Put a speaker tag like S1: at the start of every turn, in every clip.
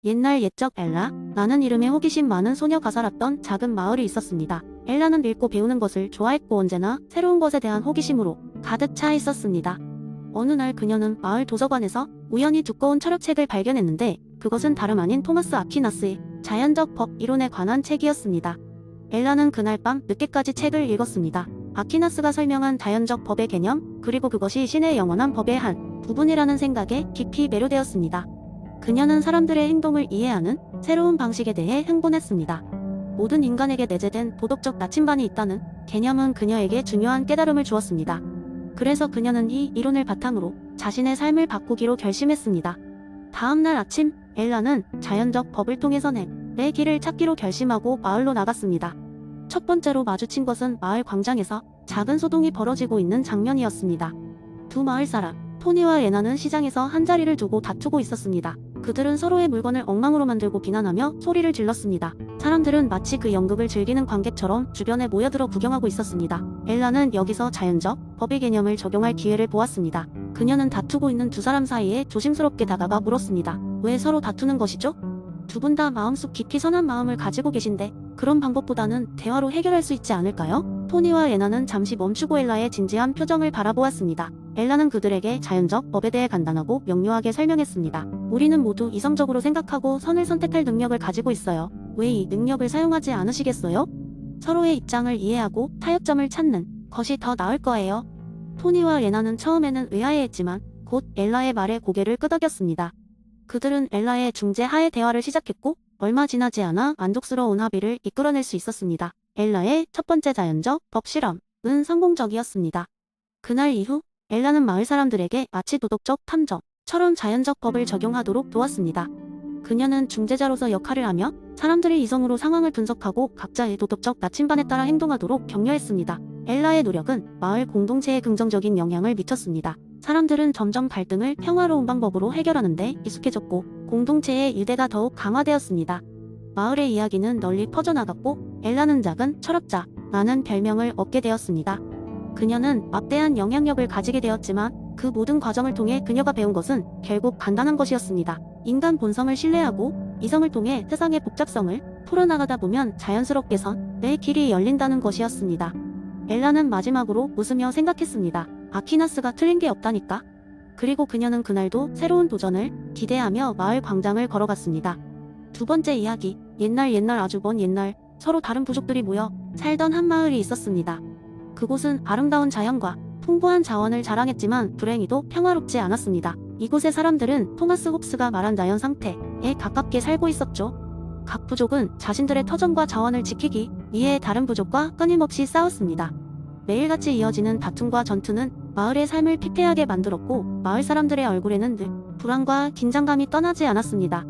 S1: 옛날 옛적 엘라라는 이름의 호기심 많은 소녀가 살았던 작은 마을이 있었습니다. 엘라는 읽고 배우는 것을 좋아했고 언제나 새로운 것에 대한 호기심으로 가득 차 있었습니다. 어느 날 그녀는 마을 도서관에서 우연히 두꺼운 철학책을 발견했는데 그것은 다름 아닌 토마스 아퀴나스의 자연적 법 이론에 관한 책이었습니다. 엘라는 그날 밤 늦게까지 책을 읽었습니다. 아퀴나스가 설명한 자연적 법의 개념, 그리고 그것이 신의 영원한 법의 한 부분이라는 생각에 깊이 매료되었습니다. 그녀는 사람들의 행동을 이해하는 새로운 방식에 대해 흥분했습니다. 모든 인간에게 내재된 도덕적 나침반이 있다는 개념은 그녀에게 중요한 깨달음을 주었습니다. 그래서 그녀는 이 이론을 바탕으로 자신의 삶을 바꾸기로 결심했습니다. 다음 날 아침, 엘라는 자연적 법을 통해서 내 길을 찾기로 결심하고 마을로 나갔습니다. 첫 번째로 마주친 것은 마을 광장에서 작은 소동이 벌어지고 있는 장면이었습니다. 두 마을 사람, 토니와 레나는 시장에서 한자리를 두고 다투고 있었습니다. 그들은 서로의 물건을 엉망으로 만들고 비난하며 소리를 질렀습니다. 사람들은 마치 그 연극을 즐기는 관객처럼 주변에 모여들어 구경하고 있었습니다. 엘라는 여기서 자연적 법의 개념을 적용할 기회를 보았습니다. 그녀는 다투고 있는 두 사람 사이에 조심스럽게 다가가 물었습니다. 왜 서로 다투는 것이죠? 두 분 다 마음속 깊이 선한 마음을 가지고 계신데 그런 방법보다는 대화로 해결할 수 있지 않을까요? 토니와 레나는 잠시 멈추고 엘라의 진지한 표정을 바라보았습니다. 엘라는 그들에게 자연적 법에 대해 간단하고 명료하게 설명했습니다. 우리는 모두 이성적으로 생각하고 선을 선택할 능력을 가지고 있어요. 왜 이 능력을 사용하지 않으시겠어요? 서로의 입장을 이해하고 타협점을 찾는 것이 더 나을 거예요. 토니와 레나는 처음에는 의아해했지만 곧 엘라의 말에 고개를 끄덕였습니다. 그들은 엘라의 중재하에 대화를 시작했고 얼마 지나지 않아 만족스러운 합의를 이끌어낼 수 있었습니다. 엘라의 첫 번째 자연적 법 실험은 성공적이었습니다. 그날 이후 엘라는 마을 사람들에게 마치 도덕적 탐정처럼 자연적 법을 적용하도록 도왔습니다. 그녀는 중재자로서 역할을 하며 사람들의 이성으로 상황을 분석하고 각자의 도덕적 나침반에 따라 행동하도록 격려했습니다. 엘라의 노력은 마을 공동체에 긍정적인 영향을 미쳤습니다. 사람들은 점점 갈등을 평화로운 방법으로 해결하는 데 익숙해졌고 공동체의 유대가 더욱 강화되었습니다. 마을의 이야기는 널리 퍼져나갔고 엘라는 작은 철학자라는 별명을 얻게 되었습니다. 그녀는 막대한 영향력을 가지게 되었지만 그 모든 과정을 통해 그녀가 배운 것은 결국 간단한 것이었습니다. 인간 본성을 신뢰하고 이성을 통해 세상의 복잡성을 풀어나가다 보면 자연스럽게 내 길이 열린다는 것이었습니다. 엘라는 마지막으로 웃으며 생각했습니다. 아퀴나스가 틀린 게 없다니까. 그리고 그녀는 그날도 새로운 도전을 기대하며 마을 광장을 걸어갔습니다. 두 번째 이야기, 옛날 아주 먼 옛날 서로 다른 부족들이 모여 살던 한 마을이 있었습니다. 그곳은 아름다운 자연과 풍부한 자원을 자랑했지만 불행히도 평화롭지 않았습니다. 이곳의 사람들은 토마스 홉스가 말한 자연 상태에 가깝게 살고 있었죠. 각 부족은 자신들의 터전과 자원을 지키기 위해 다른 부족과 끊임없이 싸웠습니다. 매일같이 이어지는 다툼과 전투는 마을의 삶을 피폐하게 만들었고 마을 사람들의 얼굴에는 늘 불안과 긴장감이 떠나지 않았습니다.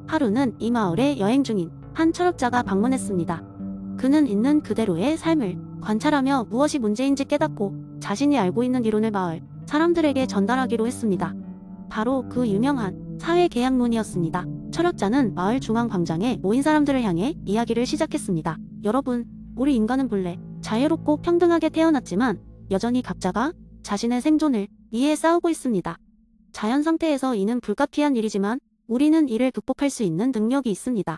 S1: 하루는 이 마을에 여행 중인 한 철학자가 방문했습니다. 그는 있는 그대로의 삶을 관찰하며 무엇이 문제인지 깨닫고 자신이 알고 있는 이론을 마을 사람들에게 전달하기로 했습니다. 바로 그 유명한 사회계약론이었습니다. 철학자는 마을 중앙 광장에 모인 사람들을 향해 이야기를 시작했습니다. 여러분, 우리 인간은 본래 자유롭고 평등하게 태어났지만 여전히 각자가 자신의 생존을 위해 싸우고 있습니다. 자연 상태에서 이는 불가피한 일이지만 우리는 이를 극복할 수 있는 능력이 있습니다.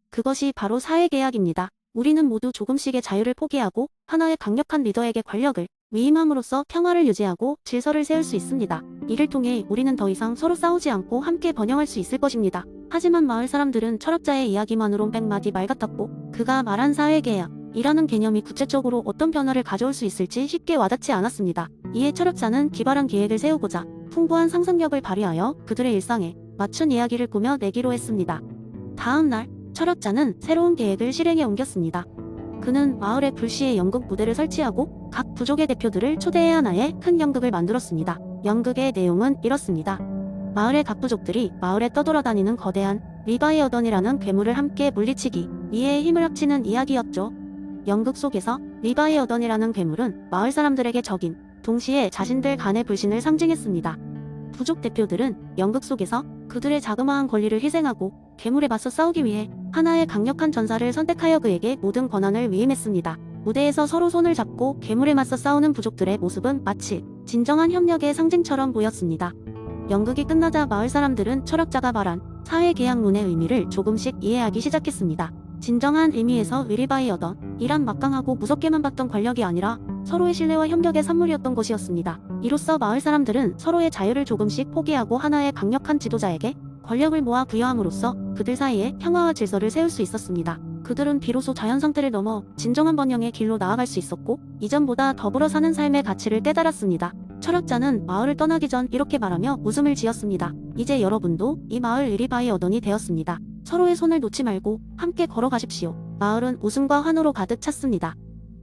S1: 그것이 바로 사회계약입니다. 우리는 모두 조금씩의 자유를 포기하고 하나의 강력한 리더에게 권력을 위임함으로써 평화를 유지하고 질서를 세울 수 있습니다. 이를 통해 우리는 더 이상 서로 싸우지 않고 함께 번영할 수 있을 것입니다. 하지만 마을 사람들은 철학자의 이야기만으론 100마디 말 같았고 그가 말한 사회계약이라는 개념이 구체적으로 어떤 변화를 가져올 수 있을지 쉽게 와닿지 않았습니다. 이에 철학자는 기발한 계획을 세우고자 풍부한 상상력을 발휘하여 그들의 일상에 맞춘 이야기를 꾸며내기로 했습니다. 다음 날 철학자는 새로운 계획을 실행에 옮겼습니다. 그는 마을에 불시에 연극 무대를 설치하고 각 부족의 대표들을 초대해 하나의 큰 연극을 만들었습니다. 연극의 내용은 이렇습니다. 마을의 각 부족들이 마을에 떠돌아다니는 거대한 리바이어던이라는 괴물을 함께 물리치기 위해 힘을 합치는 이야기였죠. 연극 속에서 리바이어던이라는 괴물은 마을 사람들에게 적인 동시에 자신들 간의 불신을 상징했습니다. 부족 대표들은 연극 속에서 그들의 자그마한 권리를 희생하고 괴물에 맞서 싸우기 위해 하나의 강력한 전사를 선택하여 그에게 모든 권한을 위임했습니다. 무대에서 서로 손을 잡고 괴물에 맞서 싸우는 부족들의 모습은 마치 진정한 협력의 상징처럼 보였습니다. 연극이 끝나자 마을 사람들은 철학자가 말한 사회계약론의 의미를 조금씩 이해하기 시작했습니다. 진정한 의미에서 의리바이어던 이란 막강하고 무섭게만 봤던 권력이 아니라 서로의 신뢰와 협력의 산물이었던 것이었습니다. 이로써 마을 사람들은 서로의 자유를 조금씩 포기하고 하나의 강력한 지도자에게 권력을 모아 부여함으로써 그들 사이에 평화와 질서를 세울 수 있었습니다. 그들은 비로소 자연 상태를 넘어 진정한 번영의 길로 나아갈 수 있었고 이전보다 더불어 사는 삶의 가치를 깨달았습니다. 철학자는 마을을 떠나기 전 이렇게 말하며 웃음을 지었습니다. 이제 여러분도 이 마을 의리바이어던이 되었습니다. 서로의 손을 놓지 말고 함께 걸어가십시오. 마을은 웃음과 환호로 가득 찼습니다.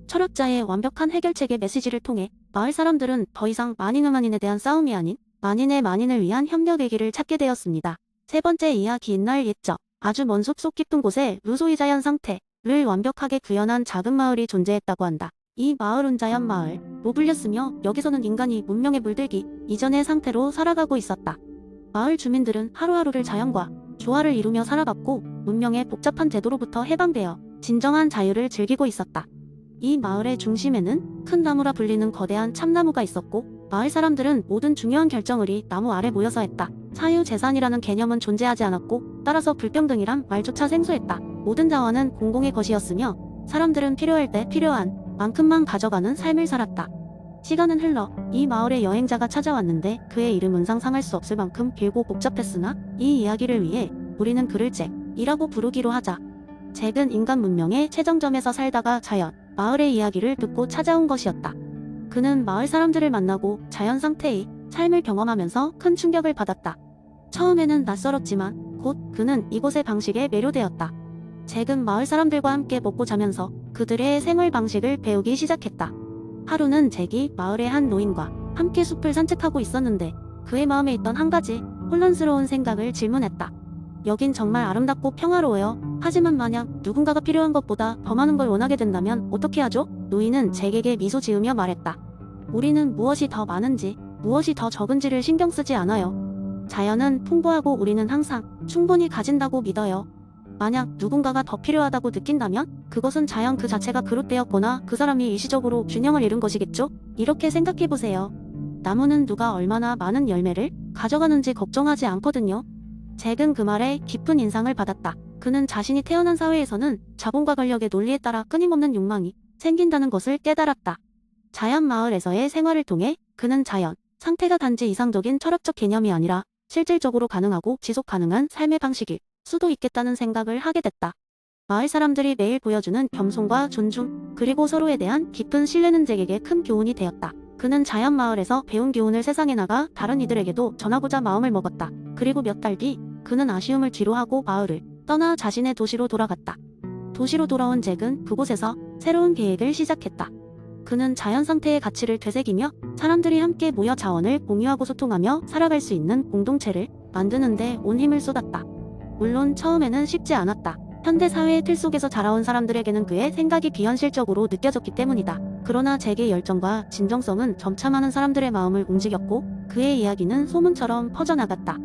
S1: 철학자의 완벽한 해결책의 메시지를 통해 마을 사람들은 더 이상 만인의 만인에 대한 싸움이 아닌 만인의 만인을 위한 협력의 길을 찾게 되었습니다. 세 번째 이야기 옛날 옛적 아주 먼 숲속 깊은 곳에 루소의 자연 상태를 완벽하게 구현한 작은 마을이 존재했다고 한다. 이 마을은 자연 마을로 불렸으며 여기서는 인간이 문명에 물들기 이전의 상태로 살아가고 있었다. 마을 주민들은 하루하루를 자연과 조화를 이루며 살아갔고 문명의 복잡한 제도로부터 해방되어 진정한 자유를 즐기고 있었다. 이 마을의 중심에는 큰 나무라 불리는 거대한 참나무가 있었고 마을 사람들은 모든 중요한 결정을 이 나무 아래 모여서 했다. 사유재산이라는 개념은 존재하지 않았고 따라서 불평등이란 말조차 생소했다. 모든 자원은 공공의 것이었으며 사람들은 필요할 때 필요한 만큼만 가져가는 삶을 살았다. 시간은 흘러 이 마을에 여행자가 찾아왔는데 그의 이름은 상상할 수 없을 만큼 길고 복잡했으나 이 이야기를 위해 우리는 그를 잭이라고 부르기로 하자. 잭은 인간 문명의 최정점에서 살다가 자연, 마을의 이야기를 듣고 찾아온 것이었다. 그는 마을 사람들을 만나고 자연 상태의 삶을 경험하면서 큰 충격을 받았다. 처음에는 낯설었지만 곧 그는 이곳의 방식에 매료되었다. 잭은 마을 사람들과 함께 먹고 자면서 그들의 생활 방식을 배우기 시작했다. 하루는 잭이 마을의 한 노인과 함께 숲을 산책하고 있었는데 그의 마음에 있던 한 가지 혼란스러운 생각을 질문했다. 여긴 정말 아름답고 평화로워요. 하지만 만약 누군가가 필요한 것보다 더 많은 걸 원하게 된다면 어떻게 하죠? 노인은 잭에게 미소 지으며 말했다. 우리는 무엇이 더 많은지, 무엇이 더 적은지를 신경 쓰지 않아요. 자연은 풍부하고 우리는 항상 충분히 가진다고 믿어요. 만약 누군가가 더 필요하다고 느낀다면 그것은 자연 그 자체가 그릇되었거나 그 사람이 일시적으로 균형을 잃은 것이겠죠? 이렇게 생각해보세요. 나무는 누가 얼마나 많은 열매를 가져가는지 걱정하지 않거든요. 잭은 그 말에 깊은 인상을 받았다. 그는 자신이 태어난 사회에서는 자본과 권력의 논리에 따라 끊임없는 욕망이 생긴다는 것을 깨달았다. 자연 마을에서의 생활을 통해 그는 자연 상태가 단지 이상적인 철학적 개념이 아니라 실질적으로 가능하고 지속 가능한 삶의 방식일 수도 있겠다는 생각을 하게 됐다. 마을 사람들이 매일 보여주는 겸손과 존중 그리고 서로에 대한 깊은 신뢰는 잭에게 큰 교훈이 되었다. 그는 자연 마을에서 배운 교훈을 세상에 나가 다른 이들에게도 전하고자 마음을 먹었다. 그리고 몇 달 뒤 그는 아쉬움을 뒤로하고 마을을 떠나 자신의 도시로 돌아갔다. 도시로 돌아온 잭은 그곳에서 새로운 계획을 시작했다. 그는 자연 상태의 가치를 되새기며 사람들이 함께 모여 자원을 공유하고 소통하며 살아갈 수 있는 공동체를 만드는데 온 힘을 쏟았다. 물론 처음에는 쉽지 않았다. 현대 사회의 틀 속에서 자라온 사람들에게는 그의 생각이 비현실적으로 느껴졌기 때문이다. 그러나 잭의 열정과 진정성은 점차 많은 사람들의 마음을 움직였고 그의 이야기는 소문처럼 퍼져나갔다.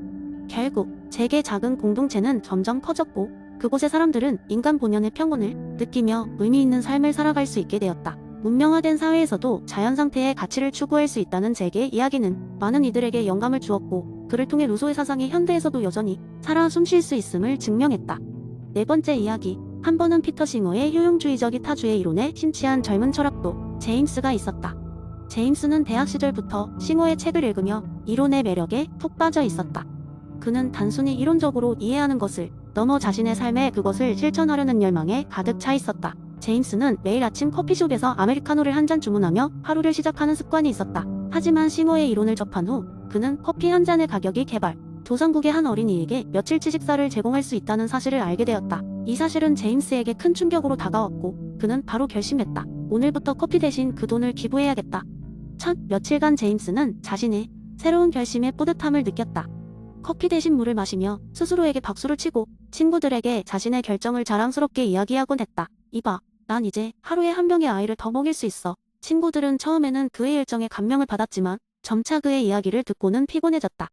S1: 결국 잭의 작은 공동체는 점점 커졌고 그곳의 사람들은 인간 본연의 평온을 느끼며 의미 있는 삶을 살아갈 수 있게 되었다. 문명화된 사회에서도 자연 상태의 가치를 추구할 수 있다는 잭의 이야기는 많은 이들에게 영감을 주었고 그를 통해 루소의 사상이 현대에서도 여전히 살아 숨쉴 수 있음을 증명했다. 네 번째 이야기. 한 번은 피터 싱어의 효용주의적 이타주의 이론에 심취한 젊은 철학도 제임스가 있었다. 제임스는 대학 시절부터 싱어의 책을 읽으며 이론의 매력에 푹 빠져 있었다. 그는 단순히 이론적으로 이해하는 것을 넘어 자신의 삶에 그것을 실천하려는 열망에 가득 차 있었다. 제임스는 매일 아침 커피숍에서 아메리카노를 한 잔 주문하며 하루를 시작하는 습관이 있었다. 하지만 싱어의 이론을 접한 후 그는 커피 한 잔의 가격이 개발 도상국의 한 어린이에게 며칠치 식사를 제공할 수 있다는 사실을 알게 되었다. 이 사실은 제임스에게 큰 충격으로 다가왔고 그는 바로 결심했다. 오늘부터 커피 대신 그 돈을 기부해야겠다. 첫 며칠간 제임스는 자신의 새로운 결심에 뿌듯함을 느꼈다. 커피 대신 물을 마시며 스스로에게 박수를 치고 친구들에게 자신의 결정을 자랑스럽게 이야기하곤 했다. 이봐, 난 이제 하루에 한 명의 아이를 더 먹일 수 있어. 친구들은 처음에는 그의 일정에 감명을 받았지만 점차 그의 이야기를 듣고는 피곤해졌다.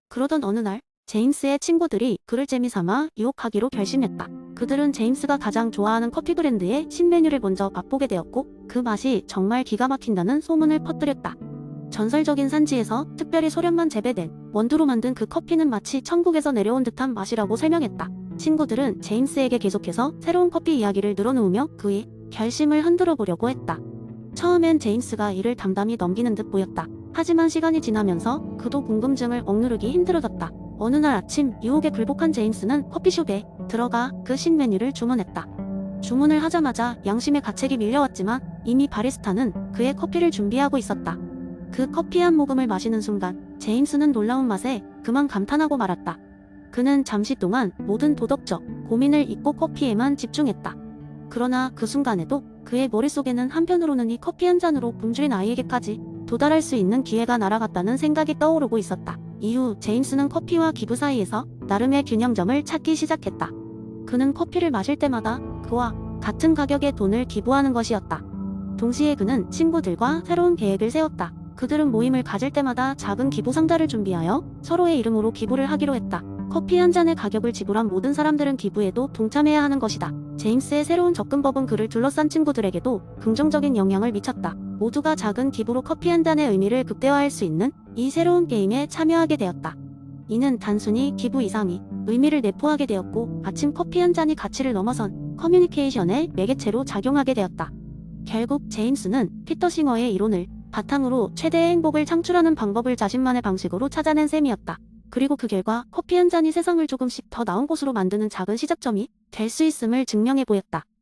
S1: 그러던 어느 날 제임스의 친구들이 그를 재미삼아 유혹하기로 결심했다. 그들은 제임스가 가장 좋아하는 커피 브랜드의 신메뉴를 먼저 맛보게 되었고 그 맛이 정말 기가 막힌다는 소문을 퍼뜨렸다. 전설적인 산지에서 특별히 소련만 재배된 원두로 만든 그 커피는 마치 천국에서 내려온 듯한 맛이라고 설명했다. 친구들은 제임스에게 계속해서 새로운 커피 이야기를 늘어놓으며 그의 결심을 흔들어 보려고 했다. 처음엔 제임스가 이를 담담히 넘기는 듯 보였다. 하지만 시간이 지나면서 그도 궁금증을 억누르기 힘들어졌다. 어느 날 아침 유혹에 굴복한 제임스는 커피숍에 들어가 그 신메뉴를 주문했다. 주문을 하자마자 양심의 가책이 밀려왔지만 이미 바리스타는 그의 커피를 준비하고 있었다. 그 커피 한 모금을 마시는 순간 제임스는 놀라운 맛에 그만 감탄하고 말았다. 그는 잠시 동안 모든 도덕적 고민을 잊고 커피에만 집중했다. 그러나 그 순간에도 그의 머릿속에는 한편으로는 이 커피 한 잔으로 굶주린 아이에게까지 도달할 수 있는 기회가 날아갔다는 생각이 떠오르고 있었다. 이후 제임스는 커피와 기부 사이에서 나름의 균형점을 찾기 시작했다. 그는 커피를 마실 때마다 그와 같은 가격의 돈을 기부하는 것이었다. 동시에 그는 친구들과 새로운 계획을 세웠다. 그들은 모임을 가질 때마다 작은 기부 상자를 준비하여 서로의 이름으로 기부를 하기로 했다. 커피 한 잔의 가격을 지불한 모든 사람들은 기부에도 동참해야 하는 것이다. 제임스의 새로운 접근법은 그를 둘러싼 친구들에게도 긍정적인 영향을 미쳤다. 모두가 작은 기부로 커피 한 잔의 의미를 극대화할 수 있는 이 새로운 게임에 참여하게 되었다. 이는 단순히 기부 이상이 의미를 내포하게 되었고 마침 커피 한 잔이 가치를 넘어선 커뮤니케이션의 매개체로 작용하게 되었다. 결국 제임스는 피터 싱어의 이론을 바탕으로 최대의 행복을 창출하는 방법을 자신만의 방식으로 찾아낸 셈이었다. 그리고 그 결과 커피 한 잔이 세상을 조금씩 더 나은 곳으로 만드는 작은 시작점이 될 수 있음을 증명해 보였다.